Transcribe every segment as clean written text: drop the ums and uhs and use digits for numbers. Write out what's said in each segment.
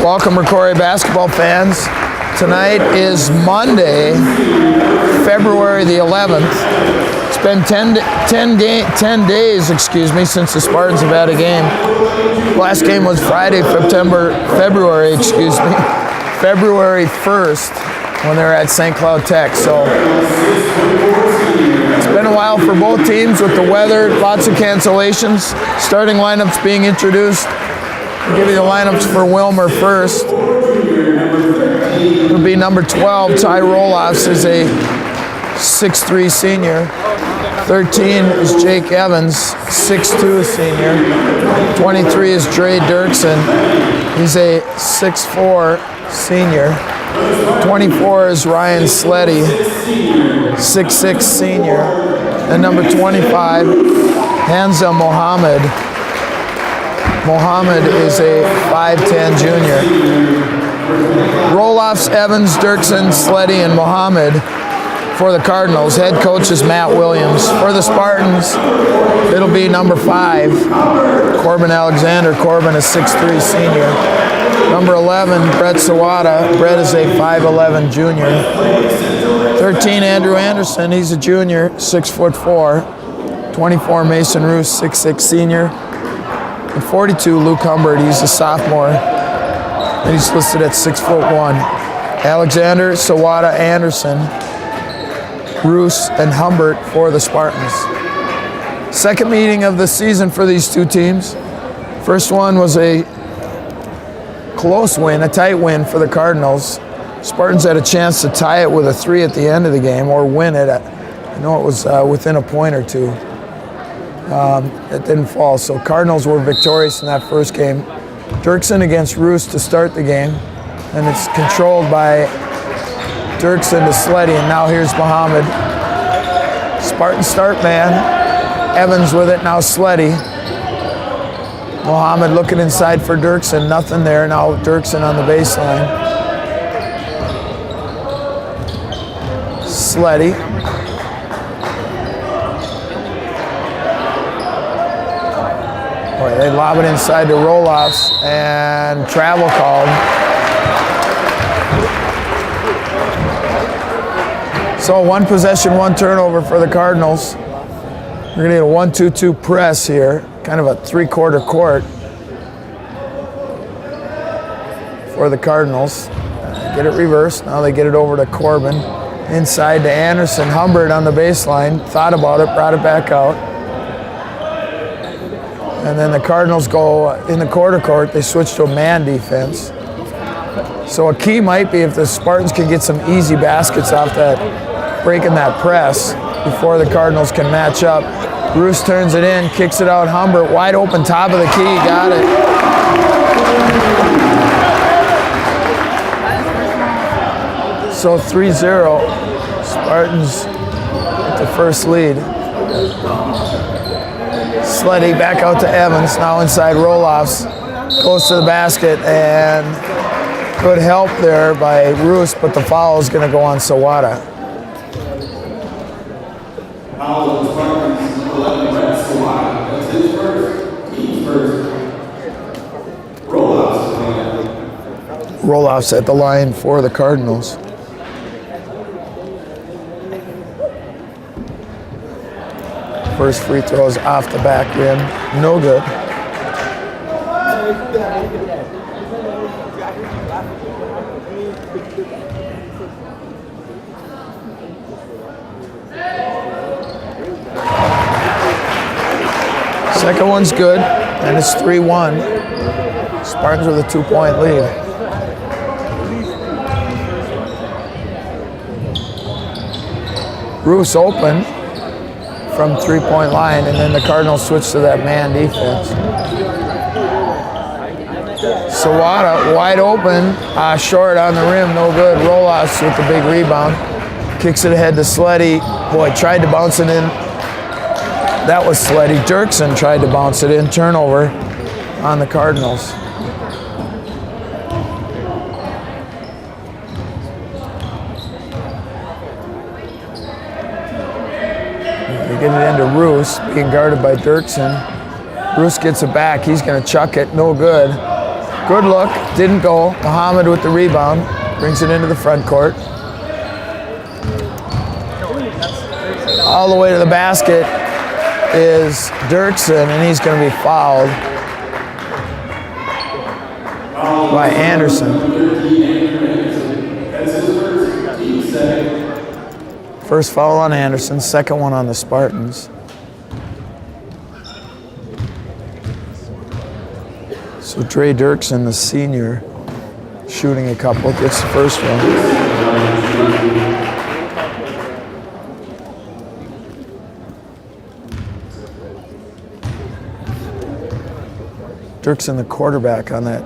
Welcome, Rocori basketball fans. Tonight is Monday, February the 11th. It's been 10 days, since the Spartans have had a game. Last game was Friday, February 1st, when they were at St. Cloud Tech. So it's been a while for both teams with the weather, lots of cancellations. Starting lineups being introduced. I'll give you the lineups for Wilmar first. It'll be number 12, Ty Roloffs, is a 6'3" senior. 13 is Jake Evans, 6'2" senior. 23 is Dre Dirksen. He's a 6'4" senior. 24 is Ryan Sleddy, 6'6" senior. And number 25, Hamza Mohammed. Mohammed is a 5'10" junior. Roloffs, Evans, Dirksen, Sleddy, and Mohammed for the Cardinals. Head coach is Matt Williams. For the Spartans, it'll be number 5, Corbin Alexander. Corbin is 6'3" senior. Number 11, Brett Sawada. Brett is a 5'11" junior. 13, Andrew Anderson. He's a junior, 6'4". 24, Mason Roos, 6'6" senior. And 42, Luke Humbert. He's a sophomore, and he's listed at 6'1". Alexander, Sawada, Anderson, Roos, and Humbert for the Spartans. Second meeting of the season for these two teams. First one was a close win, a tight win for the Cardinals. Spartans had a chance to tie it with a 3 at the end of the game or win it. I know it was within a point or two. It didn't fall, so Cardinals were victorious in that first game. Dirksen against Roos to start the game, and it's controlled by Dirksen to Sleddy, and now here's Mohammed. Spartan start man. Evans with it, now Sleddy. Mohammed looking inside for Dirksen, nothing there. Now Dirksen on the baseline. Sleddy. Boy, they lob it inside to Roloffs, and travel called. So 1 possession, 1 turnover for the Cardinals. We're gonna get a 1-2-2 press here, kind of a 3/4 court for the Cardinals. Get it reversed, now they get it over to Corbin. Inside to Anderson. Humbert on the baseline, thought about it, brought it back out. And then the Cardinals go in the quarter court, they switch to a man defense. So a key might be if the Spartans can get some easy baskets off that, breaking that press before the Cardinals can match up. Roos turns it in, kicks it out. Humbert wide open, top of the key, got it. So 3-0, Spartans with the first lead. Sleddy back out to Evans, now inside Roloffs. Goes to the basket, and good help there by Roos, but the foul is going to go on Sawada. Roloffs at the line for the Cardinals. First free throw is off the back rim, no good. Second one's good, and it's 3-1. Spartans with a 2-point lead. Roos open from 3-point line, and then the Cardinals switch to that man defense. Sawada wide open, short on the rim, no good. Roloffs with the big rebound. Kicks it ahead to Sleddy. Boy, tried to bounce it in. That was Sleddy. Dirksen tried to bounce it in. Turnover on the Cardinals. They get it into Roos, being guarded by Dirksen. Roos gets it back. He's going to chuck it. No good. Good look, didn't go. Muhammad with the rebound, brings it into the front court. All the way to the basket is Dirksen, and he's going to be fouled by Anderson. First foul on Anderson, second one on the Spartans. So Dre Dirksen, the senior, shooting a couple, gets the first one. Dirksen, the quarterback on that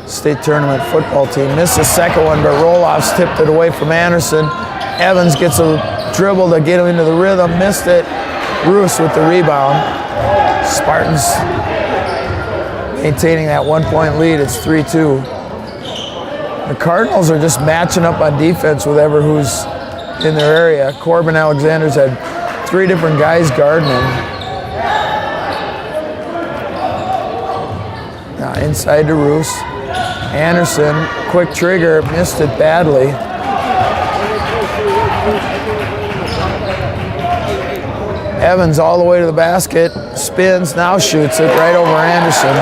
state tournament football team, missed the second one, but Roloff's tipped it away from Anderson. Evans gets a dribble to get him into the rhythm, missed it. Roos with the rebound. Spartans maintaining that 1-point lead. It's 3-2. The Cardinals are just matching up on defense with whoever who's in their area. Corbin Alexander's had 3 different guys guarding him. Now inside to Roos. Anderson, quick trigger, missed it badly. Evans all the way to the basket, spins, now shoots it right over Anderson.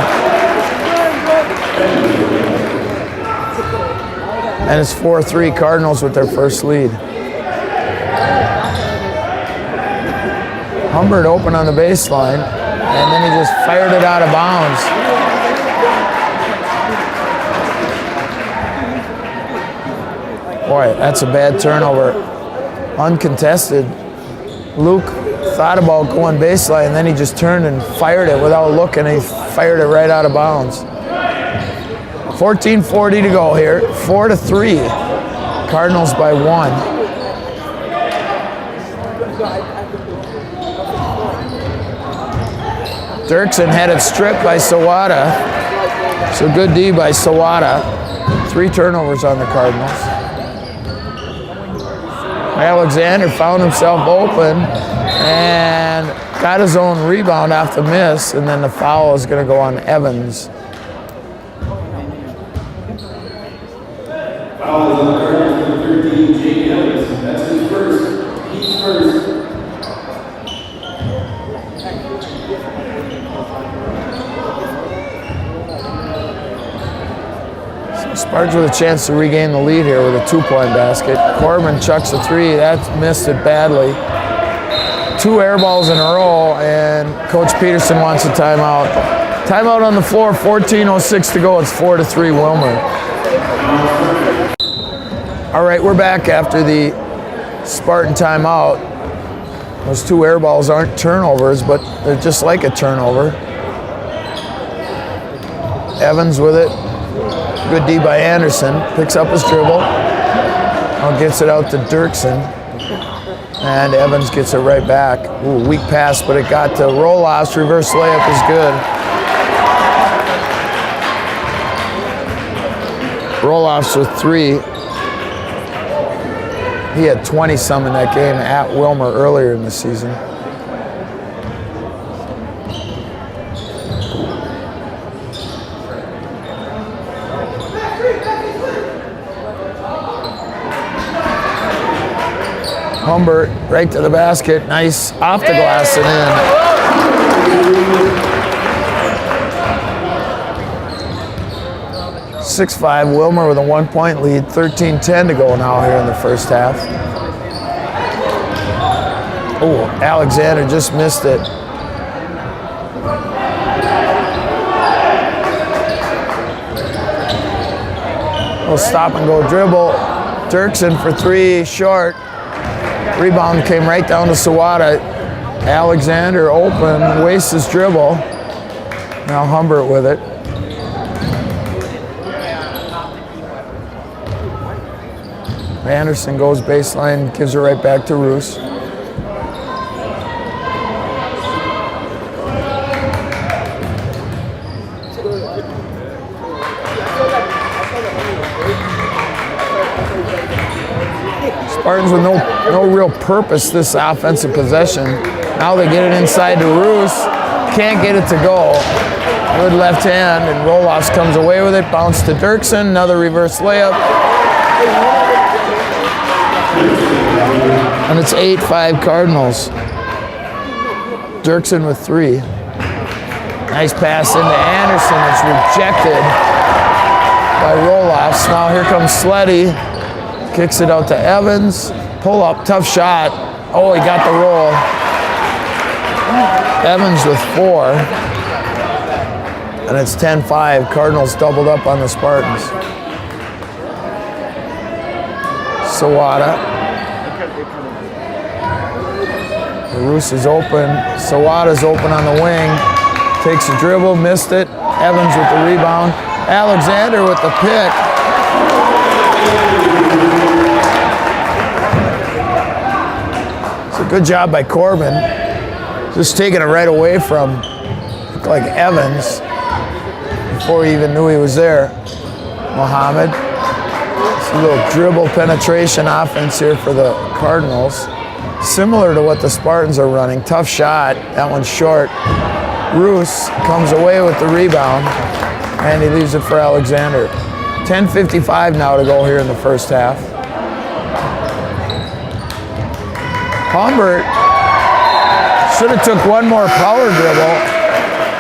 And it's 4-3 Cardinals with their first lead. Humbert open on the baseline, and then he just fired it out of bounds. Boy, that's a bad turnover. Uncontested. Luke thought about going baseline, and then he just turned and fired it without looking, and he fired it right out of bounds. 14:40 to go here, 4-3. Cardinals by 1. Dirksen had it stripped by Sawada. So good D by Sawada. 3 turnovers on the Cardinals. Alexander found himself open and got his own rebound off the miss, and then the foul is going to go on Evans. Foul is on the Cardinals, 13, Jake Evans. That's his first. He's first. Spartans with a chance to regain the lead here with a 2-point basket. Corbin chucks a 3. That's missed it badly. 2 air balls in a row, and Coach Peterson wants a timeout. Timeout on the floor, 14:06 to go. It's 4-3 Wilmar. All right, we're back after the Spartan timeout. Those 2 air balls aren't turnovers, but they're just like a turnover. Evans with it. Good D by Anderson, picks up his dribble, now gets it out to Dirksen, and Evans gets it right back. Ooh, weak pass, but it got to Roloff's. Reverse layup is good. Roloff's with 3. He had 20-some in that game at Wilmar earlier in the season. Humbert right to the basket, nice off the glass and in. 6-5 Wilmar with a 1-point lead, 13-10 to go now here in the first half. Oh, Alexander just missed it. Little stop and go dribble. Dirksen for 3, short. Rebound came right down to Sawada. Alexander open, wastes his dribble. Now Humbert with it. Anderson goes baseline, gives it right back to Roos. Spartans with no real purpose this offensive possession. Now they get it inside to Roos. Can't get it to go. Good left hand, and Roloffs comes away with it. Bounce to Dirksen, another reverse layup. And it's 8-5 Cardinals. Dirksen with 3. Nice pass into Anderson. It's rejected by Roloffs. Now here comes Sleddy. Kicks it out to Evans. Pull up, tough shot. Oh, he got the roll. Evans with 4. And it's 10-5. Cardinals doubled up on the Spartans. Sawada. Roos is open. Sawada's open on the wing. Takes a dribble, missed it. Evans with the rebound. Alexander with the pick. It's a good job by Corbin. Just taking it right away from, looked like Evans, before he even knew he was there. Muhammad. It's a little dribble penetration offense here for the Cardinals. Similar to what the Spartans are running. Tough shot. That one's short. Roos comes away with the rebound, and he leaves it for Alexander. 10:55 now to go here in the first half. Humbert should have took one more power dribble,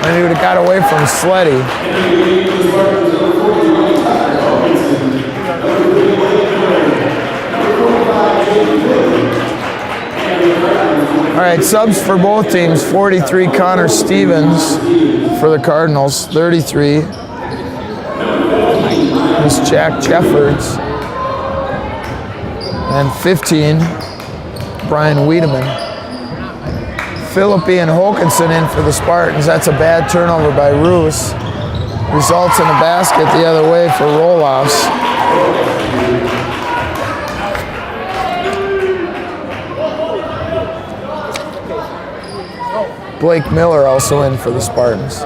and he would have got away from Sleddy. All right, subs for both teams. 43, Connor Stevens for the Cardinals. 33 is Jack Jeffords. And 15, Brian Wiedemann. Philippi and Hokanson in for the Spartans. That's a bad turnover by Roos. Results in a basket the other way for Roloffs. Blake Miller also in for the Spartans.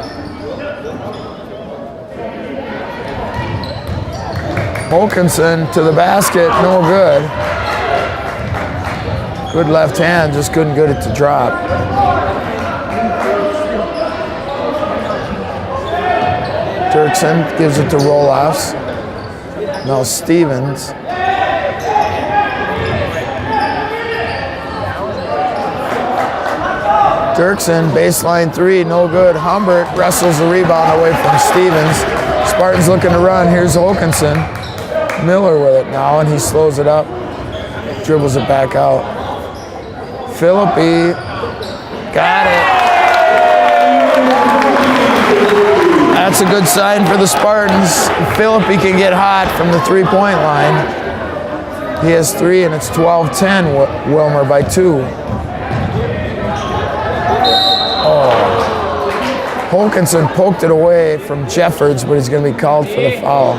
Hokanson to the basket, no good. Good left hand, just couldn't get it to drop. Dirksen gives it to Roloffs. Now Stevens. Dirksen, baseline 3, no good. Humbert wrestles the rebound away from Stevens. Spartans looking to run. Here's Hokanson. Miller with it now, and he slows it up. Dribbles it back out. Philippi, got it. That's a good sign for the Spartans. Philippi can get hot from the three-point line. He has 3, and it's 12-10, Wilmar by 2. Hokanson poked it away from Jeffords, but he's going to be called for the foul.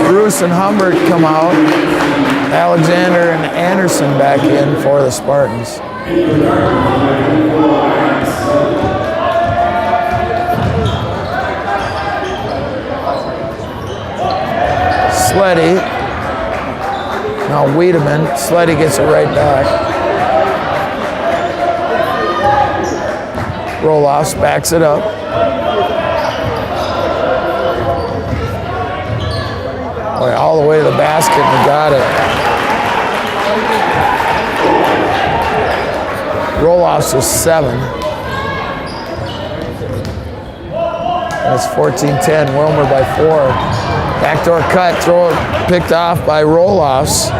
Bruce and Humbert come out. Alexander and Anderson back in for the Spartans. Sleddy. Now Wiedemann. Sleddy gets it right back. Roloffs backs it up. Boy, all the way to the basket and got it. Roloffs was 7. That's 14-10. Wilmar by 4. Backdoor cut, throw it picked off by Roloffs.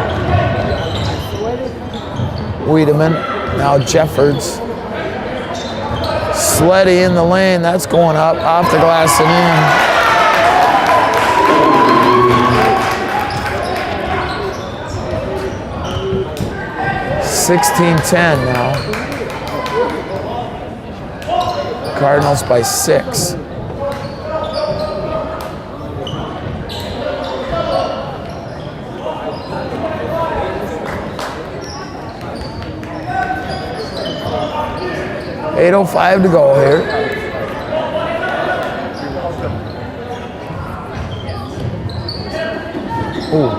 Wiedemann, now Jeffords. Sleddy in the lane, that's going up, off the glass and in. 16-10 now. Cardinals by 6. .805 to go here. Ooh.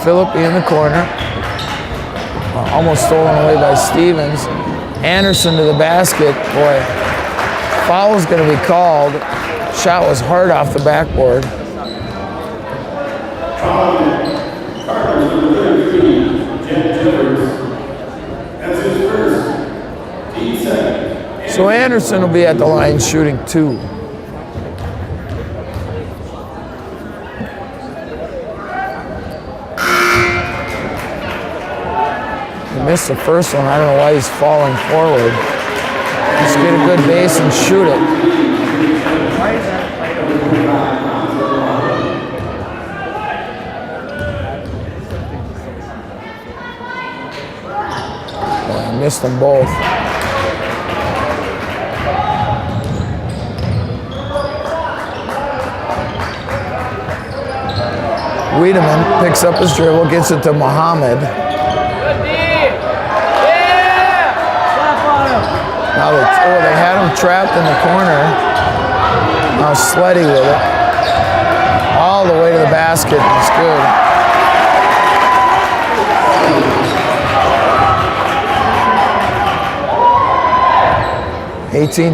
Philippi in the corner. Almost stolen away by Stevens. Anderson to the basket. Boy, foul's going to be called. Shot was hard off the backboard. So Anderson will be at the line shooting 2. He missed the first one. I don't know why he's falling forward. Just get a good base and shoot it. Boy, I missed them both. Wiedemann picks up his dribble, gets it to Muhammad. Now they had him trapped in the corner. Now Sleddy with it. All the way to the basket. It's good.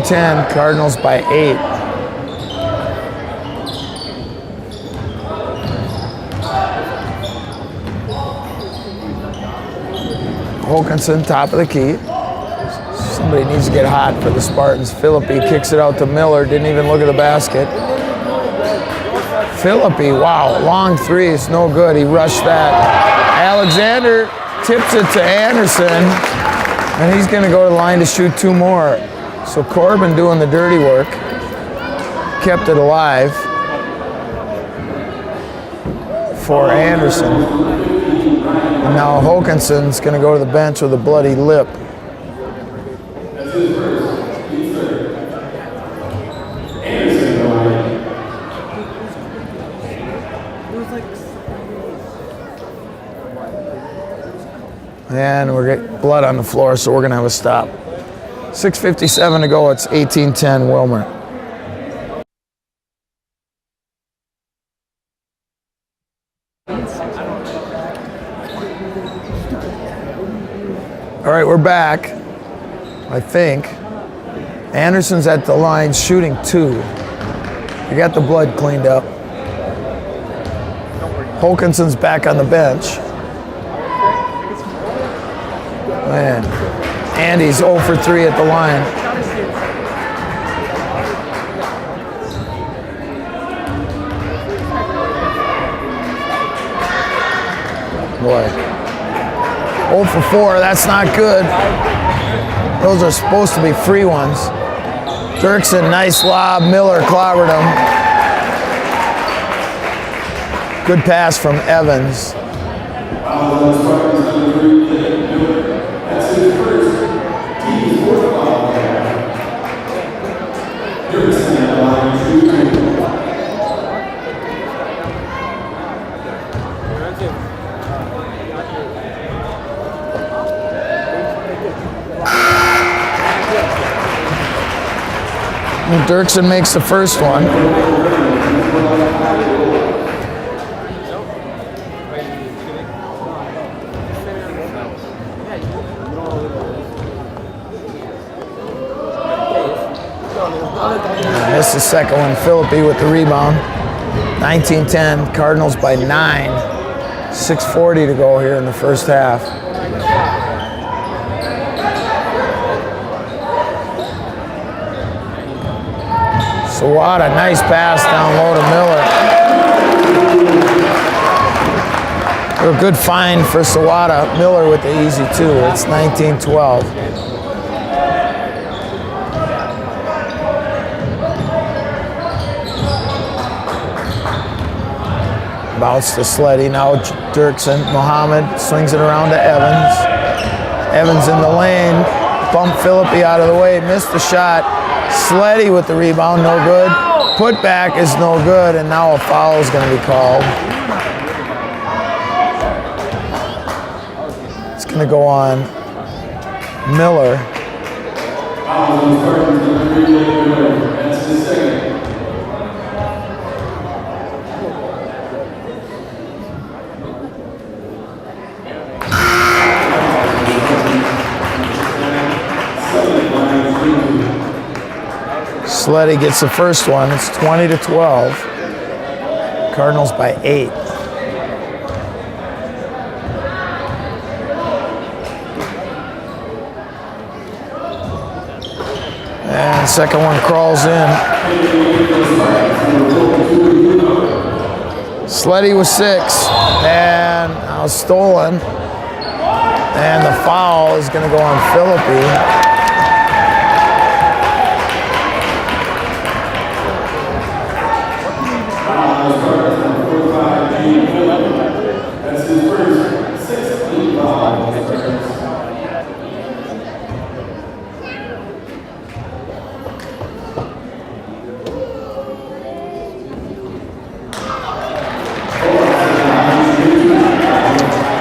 18-10, Cardinals by 8. Hokanson, top of the key. Somebody needs to get hot for the Spartans. Philippi kicks it out to Miller. Didn't even look at the basket. Philippi, wow, long three. It's no good. He rushed that. Alexander tips it to Anderson. And he's going to go to the line to shoot 2 more. So Corbin doing the dirty work. Kept it alive for Anderson. And now Hokanson's going to go to the bench with a bloody lip. And we're getting blood on the floor, so we're going to have a stop. 6:57 to go. It's 18-10 Wilmar. All right, we're back, I think. Anderson's at the line shooting 2. We got the blood cleaned up. Hokanson's back on the bench. Man, Andy's 0 for 3 at the line. Boy, 0 for 4, that's not good. Those are supposed to be free ones. Dirksen, nice lob. Miller clobbered him. Good pass from Evans. Dirksen makes the first one. Missed the second one. Philippi with the rebound. 19-10, Cardinals by 9. 6:40 to go here in the first half. Sawada, nice pass down low to Miller. A good find for Sawada. Miller with the easy 2. It's 19-12. Bounce to Sleddy. Now Dirksen. Muhammad swings it around to Evans. Evans in the lane. Bump Philippi out of the way. Missed the shot. Sleddy with the rebound, no good. Put back is no good, and now a foul is going to be called. It's going to go on Miller. Sleddy gets the first one. It's 20-12. Cardinals by 8. And second one crawls in. Sleddy was 6, and now stolen. And the foul is going to go on Philippi.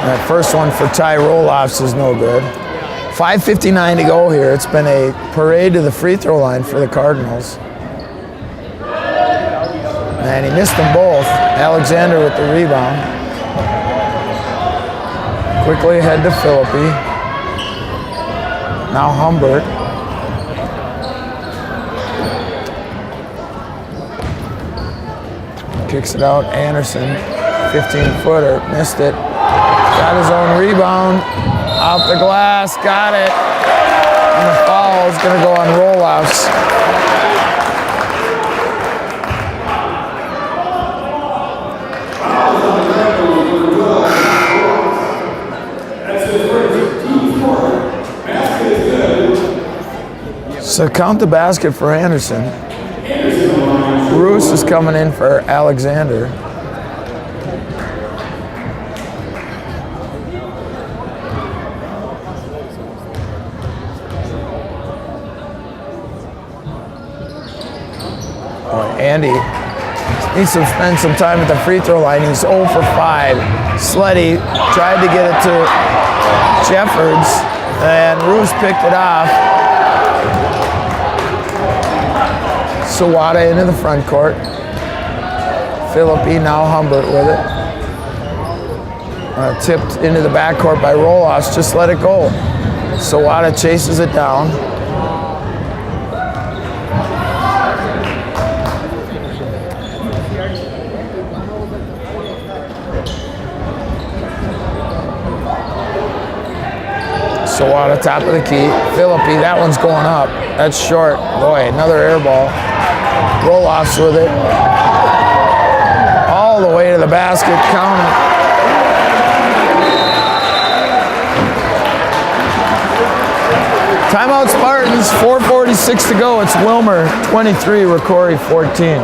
That first one for Ty Roloffs is no good. 5:59 to go here. It's been a parade to the free throw line for the Cardinals. And he missed them both. Alexander with the rebound. Quickly ahead to Philippi. Now Humbert. Kicks it out. Anderson, 15-footer, missed it. Got his own rebound. Off the glass, got it. And the foul is going to go on Roloffs. So count the basket for Anderson. Roos is coming in for Alexander. Andy needs to spend some time at the free throw line. He's 0 for 5. Sleddy tried to get it to Jeffords, and Roos picked it off. Sawada into the front court. Philippi, now Humbert with it. Tipped into the backcourt by Roloffs. Just let it go. Sawada chases it down. Sawada, top of the key. Philippi, that one's going up. That's short. Boy, another air ball. Roloffs with it. All the way to the basket. Count it. Timeout Spartans, 4:46 to go. It's Wilmar 23, Rocori 14.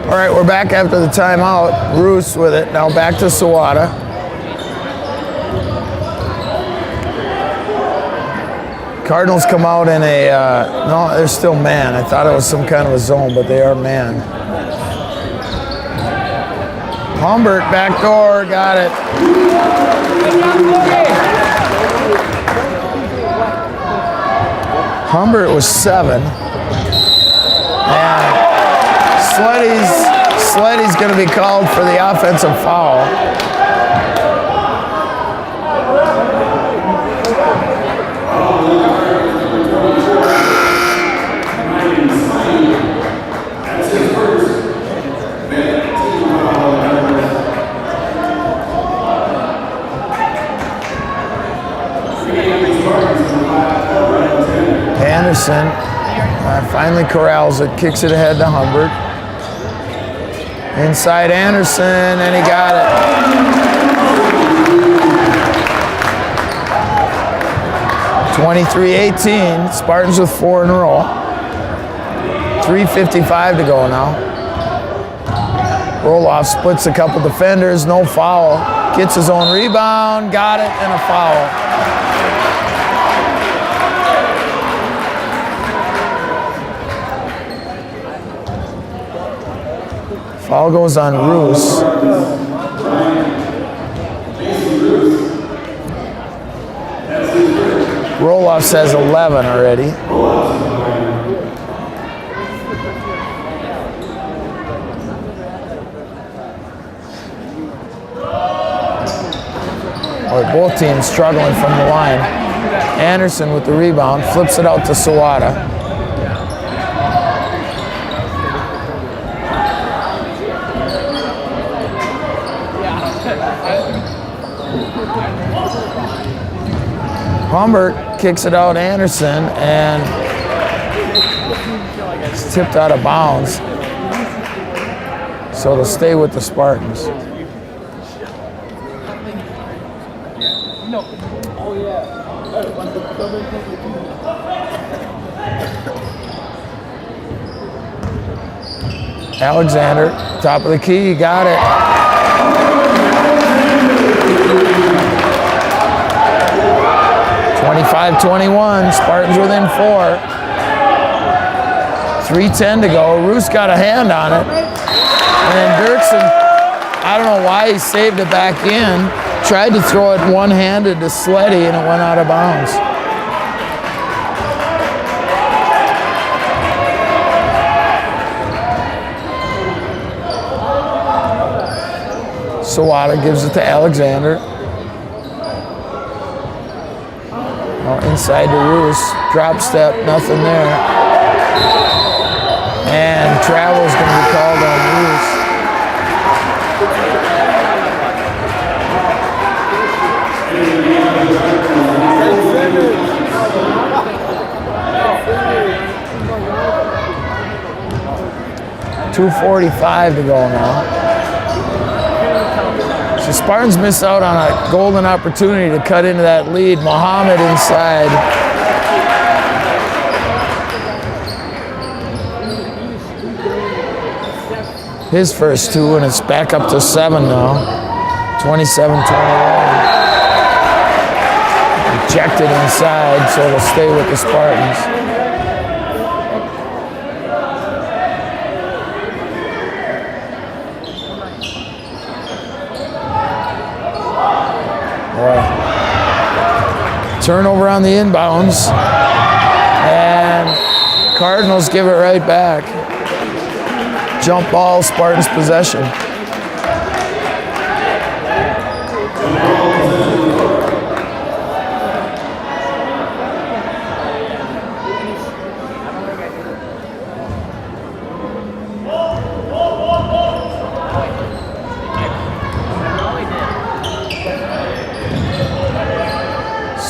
All right, we're back after the timeout. Roos with it. Now back to Sawada. Cardinals come out in a, no, they're still man. I thought it was some kind of a zone, but they are man. Humbert, back door, got it. Humbert was 7. And Sleddy's going to be called for the offensive foul. Anderson finally corrals it, kicks it ahead to Humbert. Inside Anderson, and he got it. (23-18). Spartans with 4 in a row. 3:55 to go now. Roloff splits a couple defenders, no foul. Gets his own rebound, got it, and a foul. Foul goes on Roos. Roloff says 11 already. or both teams struggling from the line. Anderson with the rebound, flips it out to Sawada. Humbert kicks it out Anderson, and it's tipped out of bounds. So it'll stay with the Spartans. Alexander, top of the key, got it. (25-21), Spartans within 4. 3:10 to go. Roos got a hand on it. And then Dirksen, I don't know why he saved it back in. Tried to throw it one-handed to Sleddy, and it went out of bounds. Sawada gives it to Alexander. Inside to Roos. Drop step, nothing there. And travel's going to be called on Roos. .245 to go now. The Spartans miss out on a golden opportunity to cut into that lead. Mohammed inside. His first 2, and it's back up to 7 now. 27-21. Ejected inside, so it'll stay with the Spartans. Turnover on the inbounds, and Cardinals give it right back. Jump ball, Spartans possession.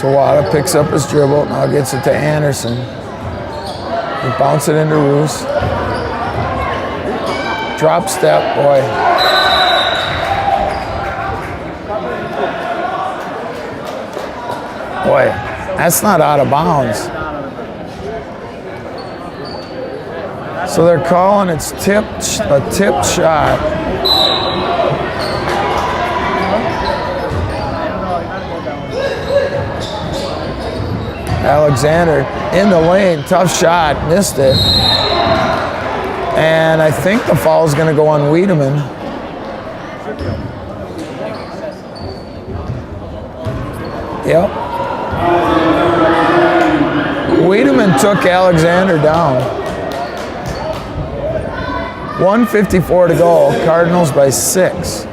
Sawada picks up his dribble, now gets it to Anderson. He bounces it into Roos. Drop step, boy. Boy, that's not out of bounds. So they're calling it's a tipped shot. Alexander in the lane, tough shot, missed it. And I think the foul is going to go on Wiedemann. Yep. Wiedemann took Alexander down. 1:54 to go, Cardinals by 6.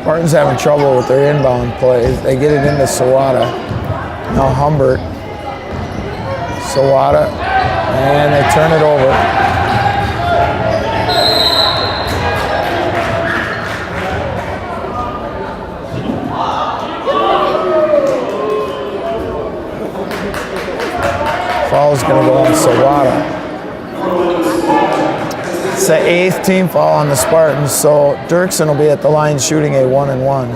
Spartans having trouble with their inbound plays. They get it into Sawada. Now Humbert. Sawada. And they turn it over. Foul's going to go on Sawada. It's the 8th team foul on the Spartans, so Dirksen will be at the line shooting a 1-and-1.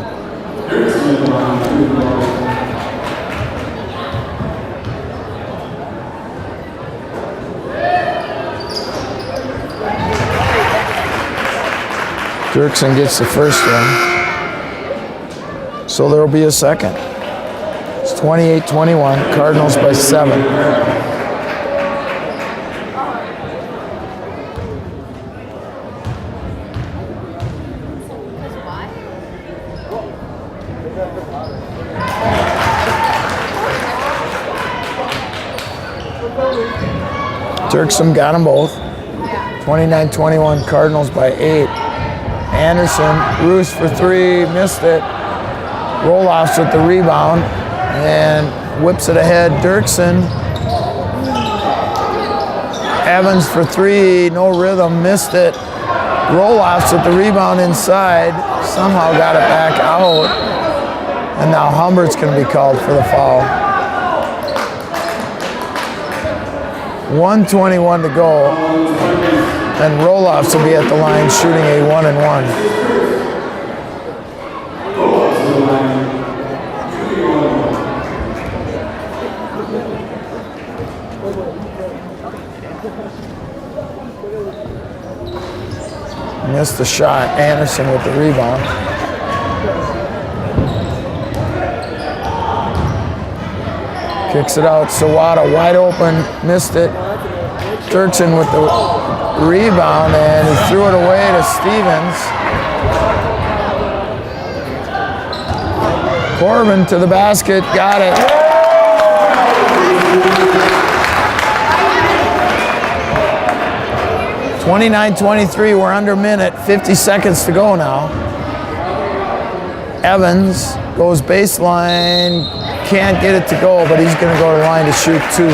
Dirksen gets the first one, so there will be a second. It's 28-21, Cardinals by 7. Dirksen got them both. 29-21, Cardinals by 8. Anderson, Roos for three, missed it. Roloffs with the rebound and whips it ahead. Dirksen. Evans for three, no rhythm, missed it. Roloffs with the rebound inside, somehow got it back out. And now Humbert's going to be called for the foul. 1:21 to go. And Roloffs will be at the line shooting a 1-and-1. Missed the shot. Anderson with the rebound. Kicks it out. Sawada wide open. Missed it. Dirksen with the rebound, and he threw it away to Stevens. Corbin to the basket. Got it. (29-23). We're under a minute. 50 seconds to go now. Evans goes baseline. Can't get it to go, but he's going to go to the line to shoot two.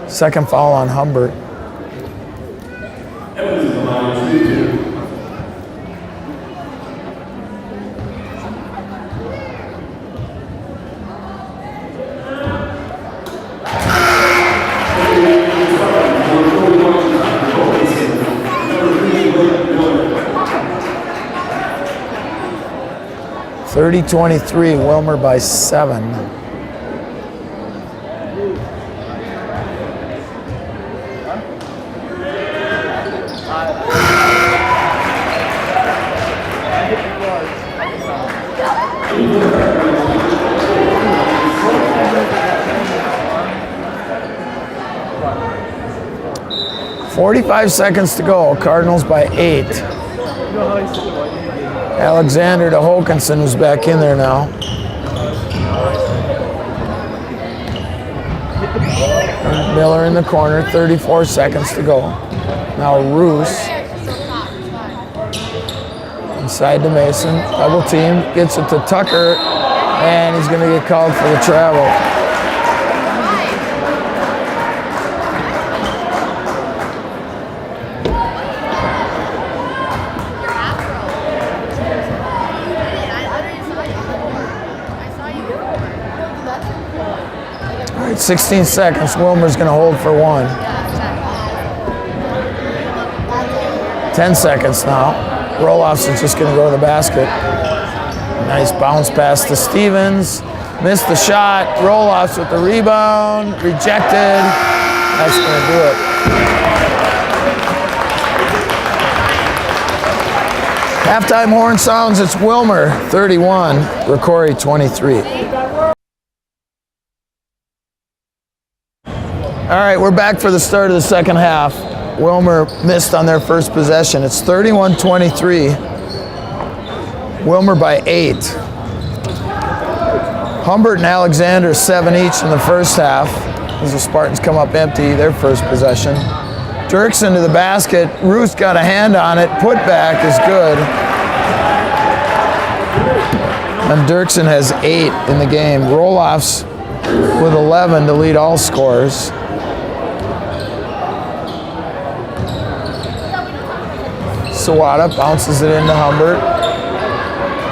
Second foul on Humbert. 30-23, Wilmar by 7. .45 seconds to go. Cardinals by 8. Alexander to Hokanson, who's back in there now. Miller in the corner, 34 seconds to go. Now Roos. Inside to Mason, double team, gets it to Tucker, and he's gonna get called for the travel. All right, 16 seconds, Wilmar's gonna hold for one. 10 seconds now. Roloffs is just going to go to the basket. Nice bounce pass to Stevens. Missed the shot. Roloffs with the rebound. Rejected. That's going to do it. Halftime horn sounds. It's Wilmar 31, Rocori 23. All right, we're back for the start of the second half. Wilmar missed on their first possession. It's 31-23. Wilmar by 8. Humbert and Alexander 7 each in the first half as the Spartans come up empty their first possession. Dirksen to the basket. Roos got a hand on it. Putback is good. And Dirksen has 8 in the game. Roloffs with 11 to lead all scorers. Sawada bounces it into Humbert.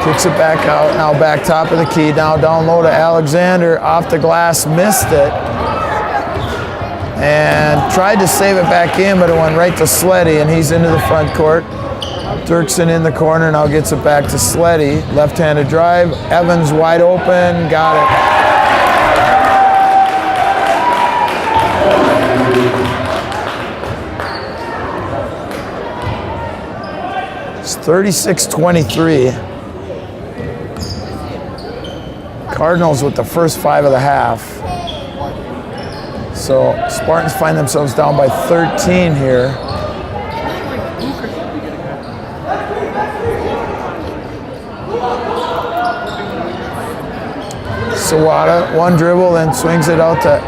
Kicks it back out. Now back top of the key. Now down low to Alexander. Off the glass. Missed it. And tried to save it back in, but it went right to Sleddy, and he's into the front court. Dirksen in the corner. Now gets it back to Sleddy. Left-handed drive. Evans wide open. Got it. It's 36-23. Cardinals with the first 5 of the half. So Spartans find themselves down by 13 here. Sawada. One dribble, then swings it out to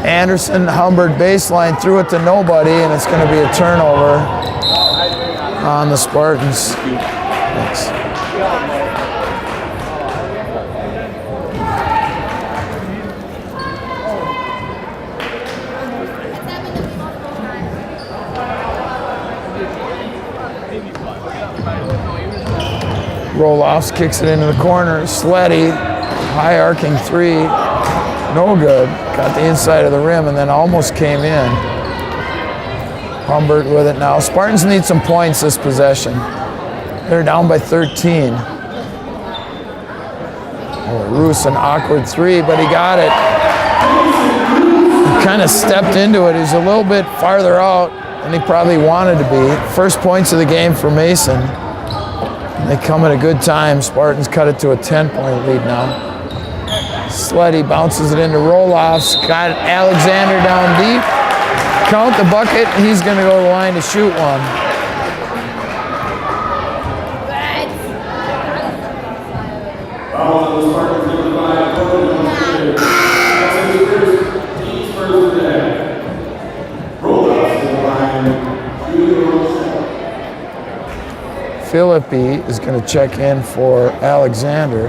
Anderson. Humbert baseline, threw it to nobody, and it's going to be a turnover on the Spartans. Thanks. Roloffs kicks it into the corner. Sleddy, high arcing three, no good. Got the inside of the rim and then almost came in. Humbert with it now. Spartans need some points this possession. They're down by 13. Oh, Roos, an awkward three, but he got it. He kind of stepped into it. He's a little bit farther out than he probably wanted to be. First points of the game for Mason. They come at a good time. Spartans cut it to a 10-point lead now. Sleddy bounces it into Roloffs. Got Alexander down deep. Count the bucket. He's going to go to the line to shoot one. Philippi is going to check in for Alexander.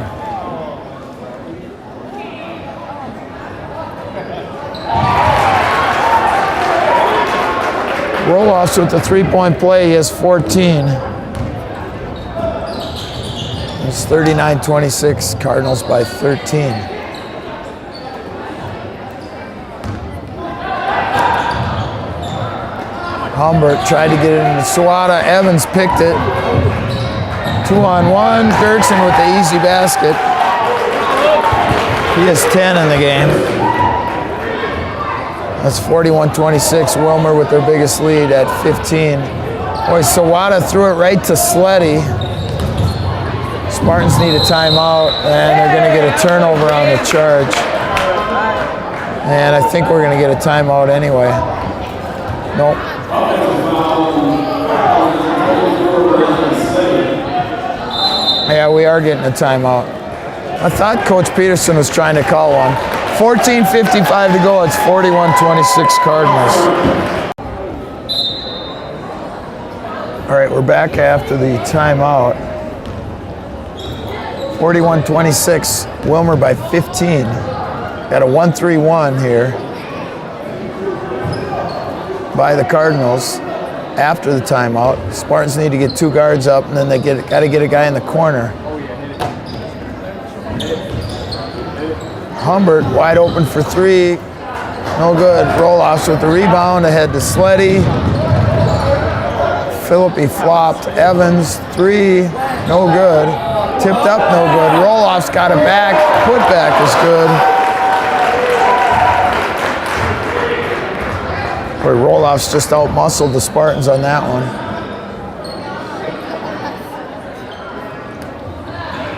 Roloffs with the three-point play. He has 14. It's 39-26. Cardinals by 13. Humbert tried to get it into Sawada. Evans picked it. 2-on-1. Dirksen with the easy basket. He has 10 in the game. That's 41-26. Wilmar with their biggest lead at 15. Boy, Sawada threw it right to Sleddy. Spartans need a timeout, and they're going to get a turnover on the charge. And I think we're going to get a timeout anyway. Nope. Yeah, we are getting a timeout. I thought Coach Peterson was trying to call one. 14:55 to go. It's 41-26 Cardinals. All right, we're back after the timeout. 41-26. Wilmar by 15. Got a 1-3-1 here by the Cardinals after the timeout. Spartans need to get two guards up, and then they got to get a guy in the corner. Humbert wide open for three. No good. Roloffs with the rebound ahead to Sleddy. Philippi flopped. Evans, three. No good. Tipped up, no good. Roloffs got it back. Putback is good. Boy, Roloffs just out-muscled the Spartans on that one.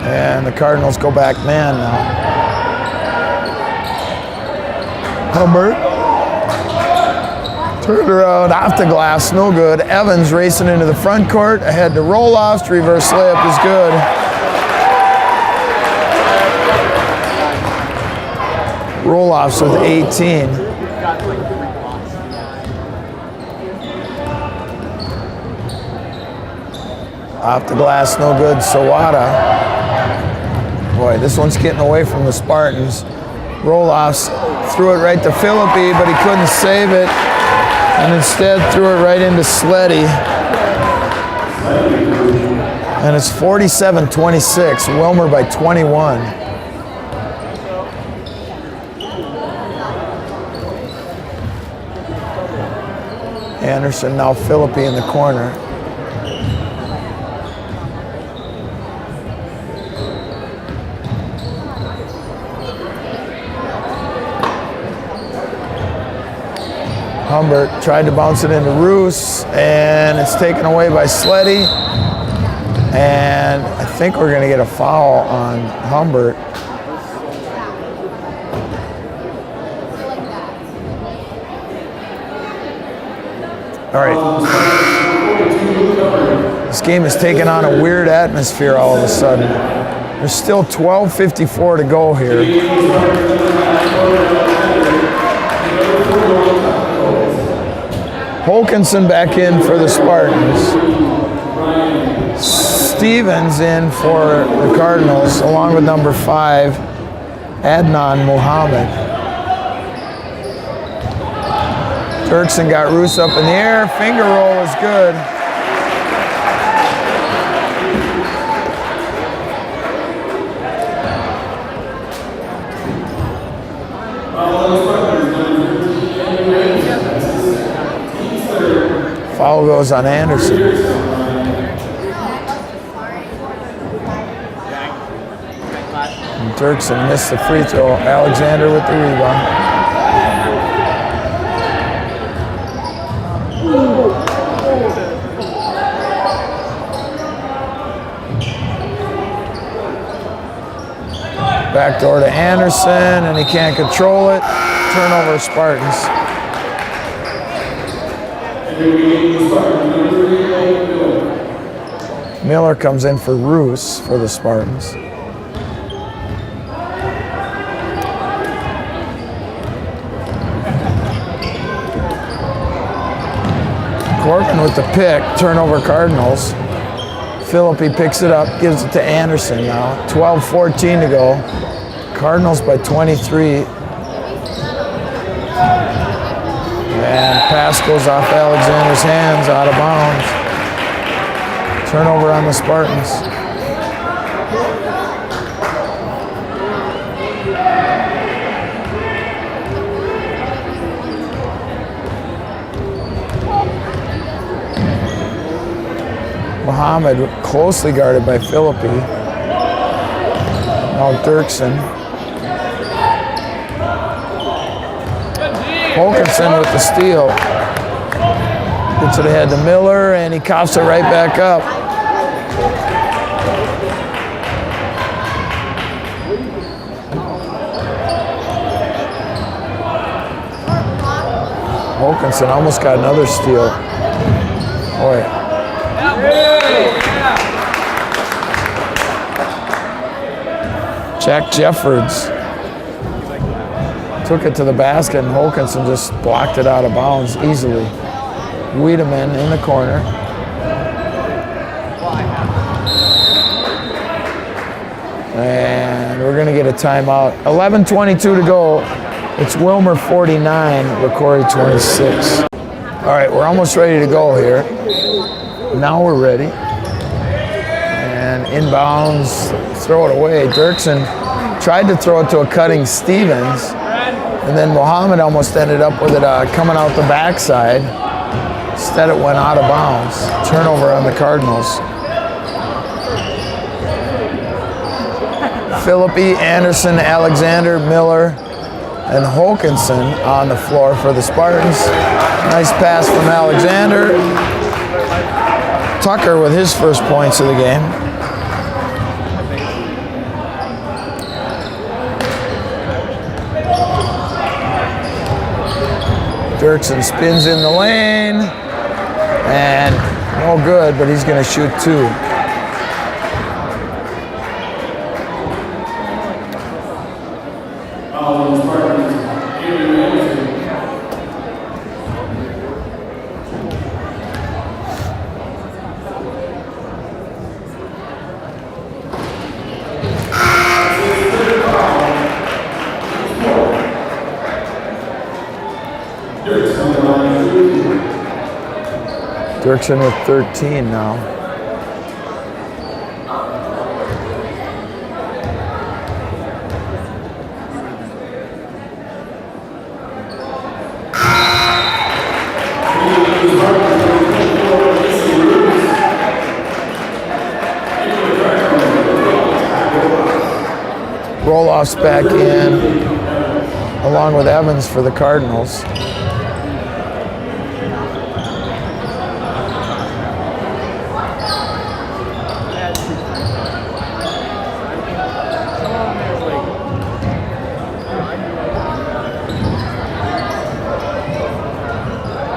And the Cardinals go back man now. Humbert turned around off the glass, no good. Evans racing into the front court, ahead to Roloffs. Reverse layup is good. Roloffs with 18. Off the glass, no good. Sawada. Boy, this one's getting away from the Spartans. Roloffs threw it right to Philippi, but he couldn't save it, and instead threw it right into Sleddy. And it's 47-26. Wilmar by 21. Anderson, now Philippi in the corner. Humbert tried to bounce it into Roos, and it's taken away by Sleddy. And I think we're going to get a foul on Humbert. All right. This game has taken on a weird atmosphere all of a sudden. There's still 12:54 to go here. Holkinson back in for the Spartans. Stevens in for the Cardinals, along with number 5, Adnan Muhammad. Dirksen got Roos up in the air. Finger roll is good. Foul goes on Anderson. And Dirksen missed the free throw. Alexander with the rebound. Backdoor to Anderson, and he can't control it. Turnover, Spartans. Miller comes in for Roos for the Spartans. Corbin with the pick, turnover Cardinals. Philippi picks it up, gives it to Anderson now. 12:14 to go. Cardinals by 23. And pass goes off Alexander's hands, out of bounds. Turnover on the Spartans. Muhammad closely guarded by Philippi. Now Dirksen. Holkinson with the steal. Gets it ahead to Miller, and he coughs it right back up. Holkinson almost got another steal. Boy. Jack Jeffords took it to the basket, and Holkinson just blocked it out of bounds easily. Wiedemann in the corner. And we're going to get a timeout. 11:22 to go. It's Wilmar 49, Rocori 26. All right, we're almost ready to go here. Now we're ready. And inbounds, throw it away. Dirksen tried to throw it to a cutting Stevens, and then Muhammad almost ended up with it coming out the backside. Instead, it went out of bounds. Turnover on the Cardinals. Philippi, Anderson, Alexander, Miller, and Holkinson on the floor for the Spartans. Nice pass from Alexander. Tucker with his first points of the game. Dirksen spins in the lane, and no good, but he's going to shoot 2. Dirksen with 13 now. Roloff's back in, along with Evans for the Cardinals.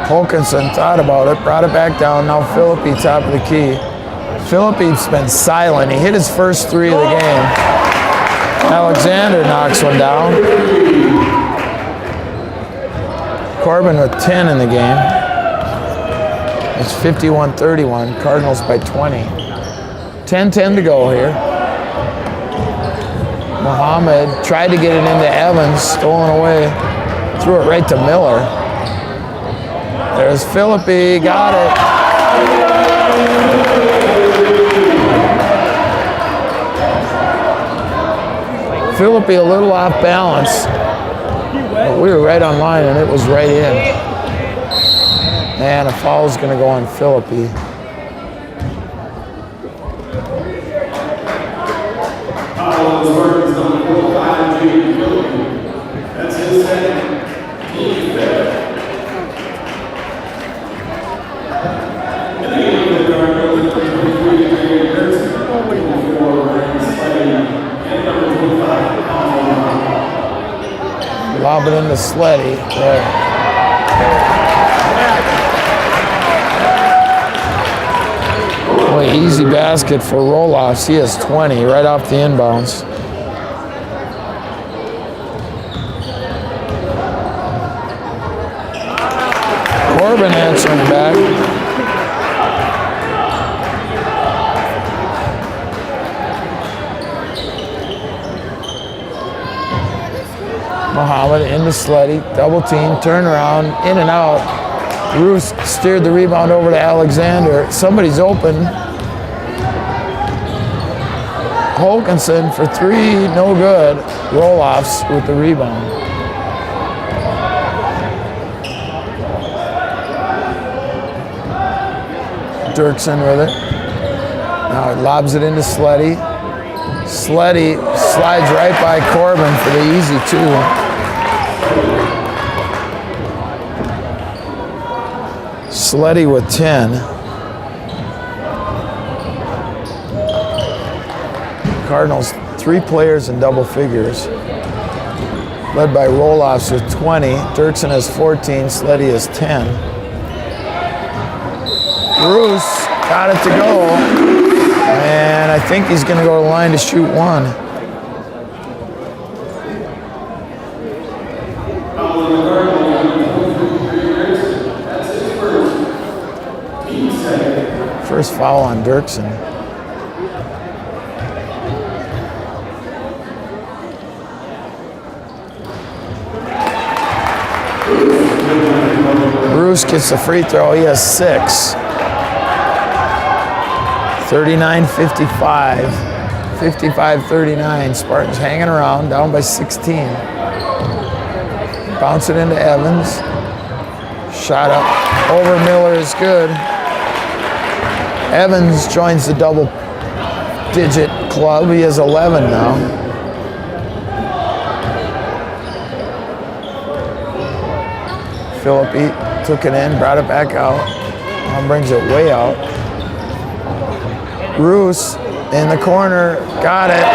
Holkinson thought about it, brought it back down. Now Philippi, top of the key. Philippe's been silent. He hit his first 3 of the game. Alexander knocks one down. Corbin with 10 in the game. It's 51-31. Cardinals by 20. 10-10 to go here. Muhammad tried to get it into Evans, stolen away. Threw it right to Miller. There's Philippe, got it. Philippe a little off balance. But we were right on line and it was right in. And a foul's gonna go on Philippe. That's his second. Lob it into Sleddy. There. Boy, easy basket for Roloffs. He has 20 right off the inbounds. Corbin answering back. Muhammad into Sleddy, double team, turn around, in and out. Roos steered the rebound over to Alexander. Somebody's open. Holkinson for 3, no good. Roloffs with the rebound. Dirksen with it. Now he lobs it into Sleddy. Sleddy slides right by Corbin for the easy 2. Sleddy with 10. Cardinals 3 players in double figures. Led by Roloffs with 20. Dirksen has 14. Sleddy has 10. Bruce got it to go. And I think he's going to go to the line to shoot 1. First foul on Dirksen. Bruce gets the free throw. He has 6. 39-55. 55-39. Spartans hanging around, down by 16. Bounce it into Evans. Shot up over Miller is good. Evans joins the double-digit club. He has 11 now. Philippe took it in, brought it back out. Now brings it way out. Roos in the corner, got it.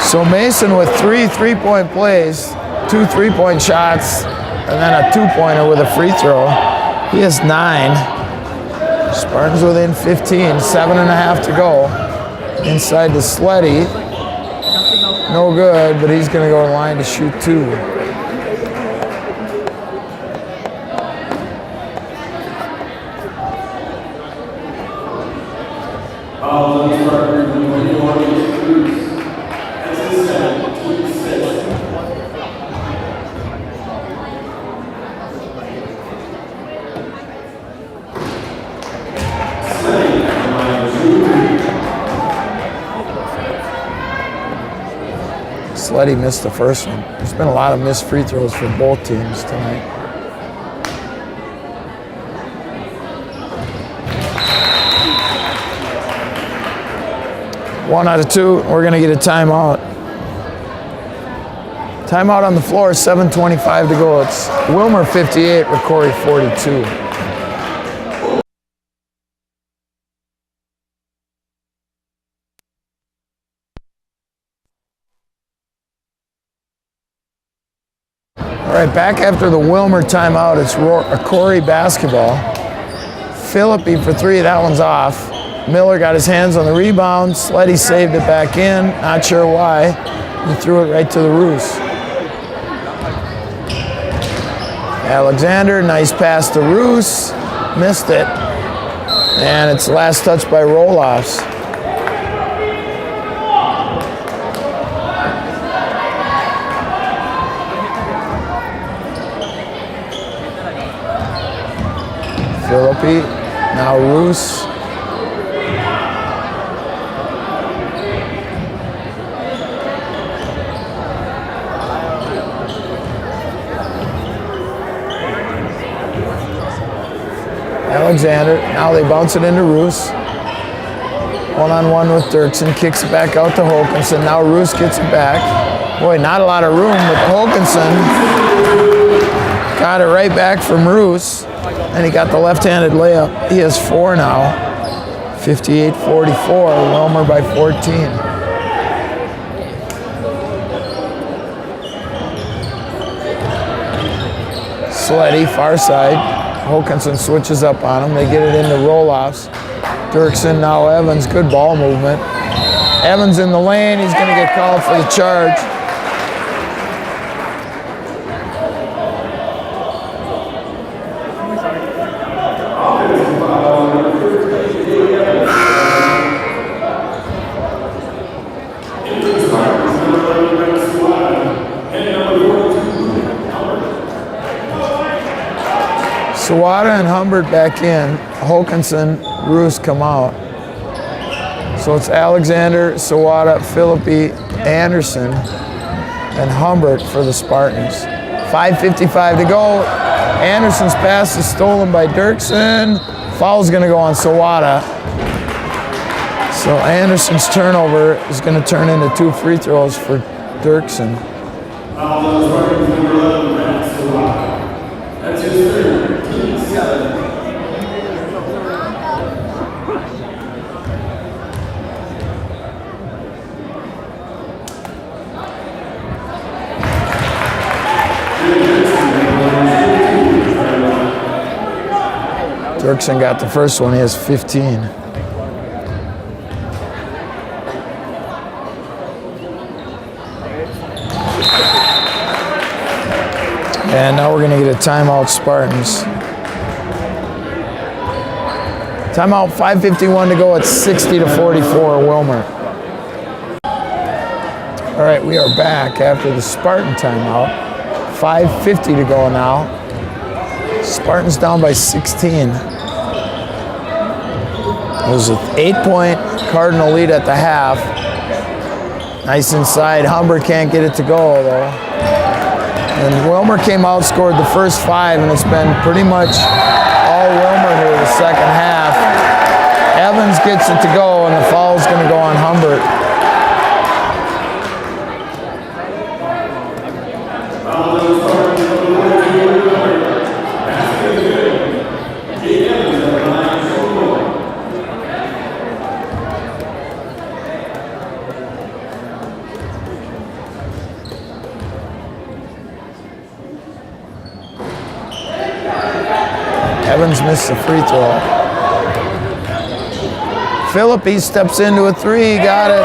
So Mason with 3 three-point plays, 2 3-point shots, and then a 2-pointer with a free throw. He has 9. Spartans within 15, 7.5 to go. Inside to Sleddy. No good, but he's going to go to the line to shoot 2. Sleddy missed the first one. There's been a lot of missed free throws for both teams tonight. One out of 2, we're gonna get a timeout. Timeout on the floor, 7:25 to go. It's Wilmar 58, Rocori 42. All right, back after the Wilmar timeout, it's Rocori basketball. Philippi for three. That one's off. Miller got his hands on the rebound. Sleddy saved it back in. Not sure why. He threw it right to the Roos. Alexander, nice pass to Roos. Missed it. And it's last touch by Roloffs. Philippi, now Roos. Alexander, now they bounce it into Roos. One-on-one with Dirksen, kicks it back out to Håkansson. Now Roos gets it back. Boy, not a lot of room, but Håkansson got it right back from Roos. And he got the left-handed layup. He has four now. 58-44, Wilmar by 14. Sleddy, far side. Håkansson switches up on him. They get it into roll-offs. Dirksen, now Evans, good ball movement. Evans in the lane, he's gonna get called for the charge. Sawada and Humbert back in. Håkansson, Roos come out. So it's Alexander, Sawada, Philippi, Anderson, and Humbert for the Spartans. 5:55 to go. Anderson's pass is stolen by Dirksen. Foul's gonna go on Sawada. So Anderson's turnover is gonna turn into 2 free throws for Dirksen. That's his third. Dirksen got the first one, he has 15. And now we're gonna get a timeout, Spartans. Timeout, 5:51 to go, it's 60-44, Wilmar. All right, we are back after the Spartan timeout. 5:50 to go now. Spartans down by 16. It was an 8-point Cardinal lead at the half. Nice inside. Humbert can't get it to go, though. And Wilmar came out, scored the first 5, and it's been pretty much all Wilmar here the second half. Evans gets it to go, and the foul's going to go on Humbert. Evans missed the free throw. Philippi steps into a 3, got it.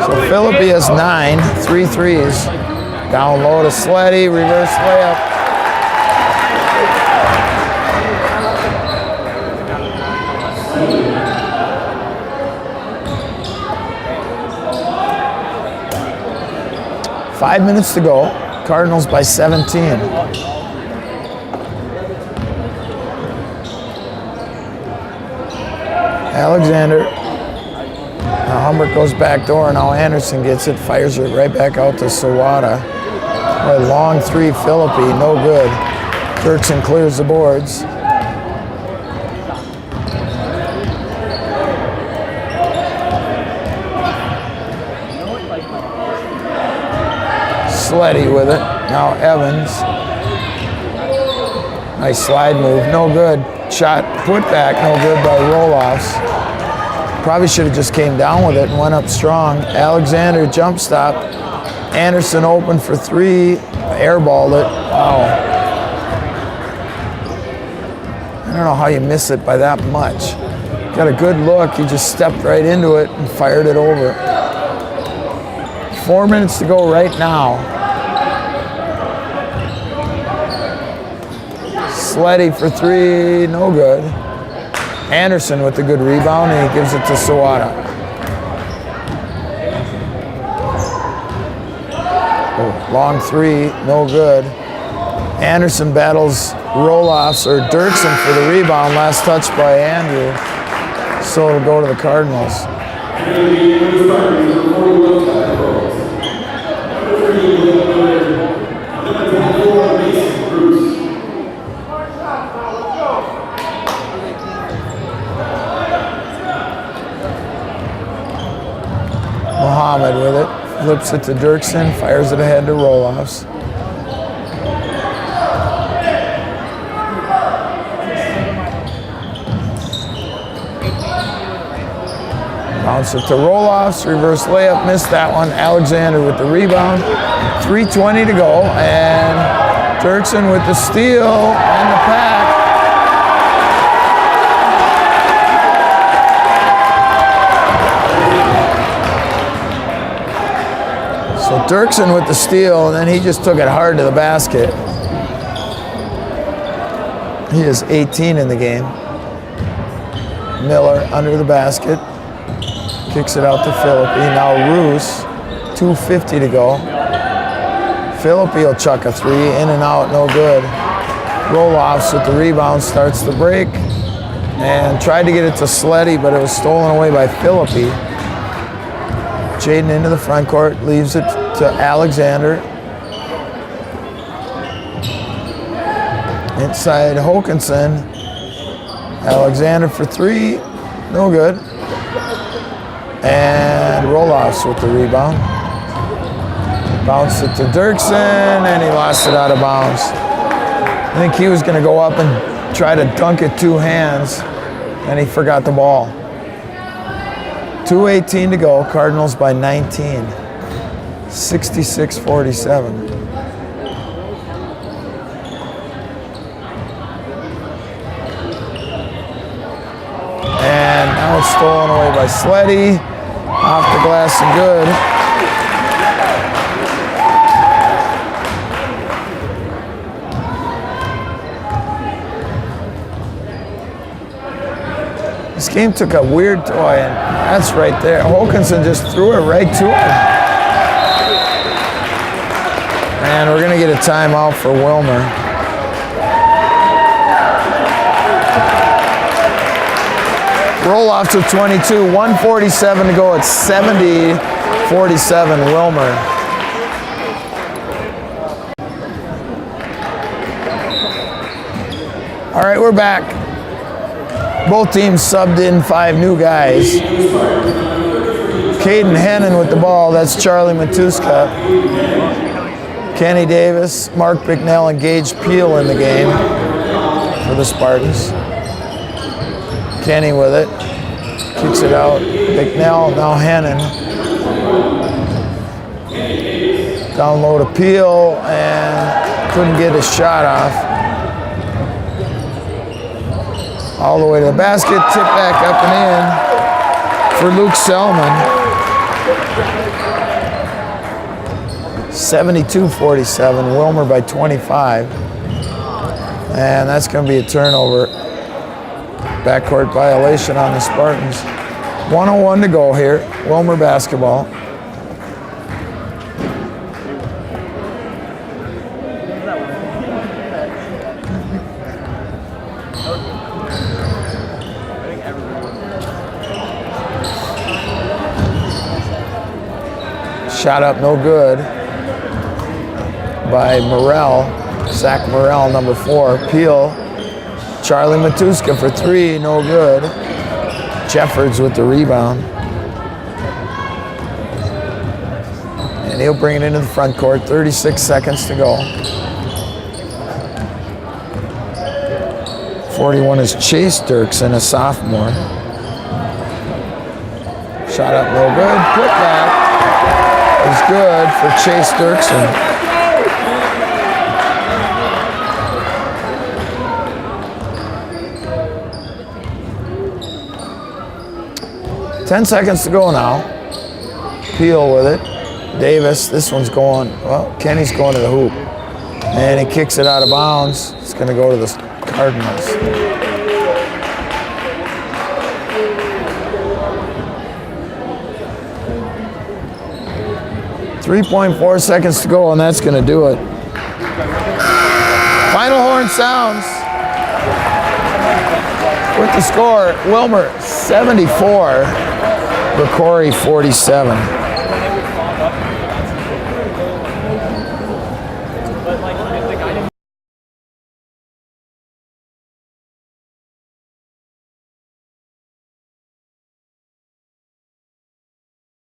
So Philippi has 9, 3 threes. Down low to Sleddy, reverse layup. Five minutes to go. Cardinals by 17. Alexander. Now Humbert goes back door. Now Anderson gets it, fires it right back out to Sawada. A long 3, Philippi, no good. Dirksen clears the boards. Sleddy with it. Now Evans. Nice slide move, no good. Shot put back, no good by roll-offs. Probably should have just came down with it and went up strong. Alexander jump stop. Anderson open for 3. airballed it. Wow. I don't know how you miss it by that much. Got a good look. He just stepped right into it and fired it over. 4 minutes to go right now. Sleddy for three, no good. Anderson with the good rebound, and he gives it to Sawada. Oh, long three, no good. Anderson battles roll-offs or Dirksen for the rebound. Last touch by Andrew. So it'll go to the Cardinals. Muhammad with it, flips it to Dirksen, fires it ahead to roll-offs. Bounce it to roll-offs, reverse layup, missed that one. Alexander with the rebound. 3:20 to go, and Dirksen with the steal and the pack. So Dirksen with the steal, and then he just took it hard to the basket. He is 18 in the game. Miller under the basket. Kicks it out to Philippi. Now Roos, 2:50 to go. Philippi will chuck a three, in and out, no good. Roll-offs with the rebound, starts the break, and tried to get it to Sleddy, but it was stolen away by Philippi. Jaden into the front court, leaves it to Alexander. Inside Hokanson. Alexander for three, no good. And roll-offs with the rebound. Bounced it to Dirksen, and he lost it out of bounds. I think he was going to go up and try to dunk it two hands, and he forgot the ball. 2:18 to go, Cardinals by 19. 66-47. And now it's stolen away by Sleddy. Off the glass and good. This game took a weird toy, and that's right there. Hokanson just threw it right to him. And we're going to get a timeout for Wilmar. Roll-off to 22, 1:47 to go. It's 70-47 Wilmar. All right, we're back. Both teams subbed in 5 new guys. Caden Hennon with the ball, that's Charlie Matuska. Kenny Davis, Mark Bicknell, and Gage Peel in the game for the Spartans. Kenny with it, kicks it out. Bicknell, now Hennon. Down low to Peel, and couldn't get his shot off. All the way to the basket, tip back up and in for Luke Selman. 72-47, Wilmar by 25. And that's going to be a turnover. Backcourt violation on the Spartans. 1:01 to go here, Wilmar basketball. Shot up, no good by Morrell, Zach Morrell, number 4. Peel, Charlie Matuska for 3, no good. Jeffords with the rebound. And he'll bring it into the front court, 36 seconds to go. 41 is Chase Dirksen, a sophomore. Shot up, no good. Put back is good for Chase Dirksen. 10 seconds to go now. Peel with it. Davis, this one's going, well, Kenny's going to the hoop. And he kicks it out of bounds. It's going to go to the Cardinals. .4 seconds to go, and that's going to do it. Final horn sounds. With the score, Wilmar 74, Rocori 47.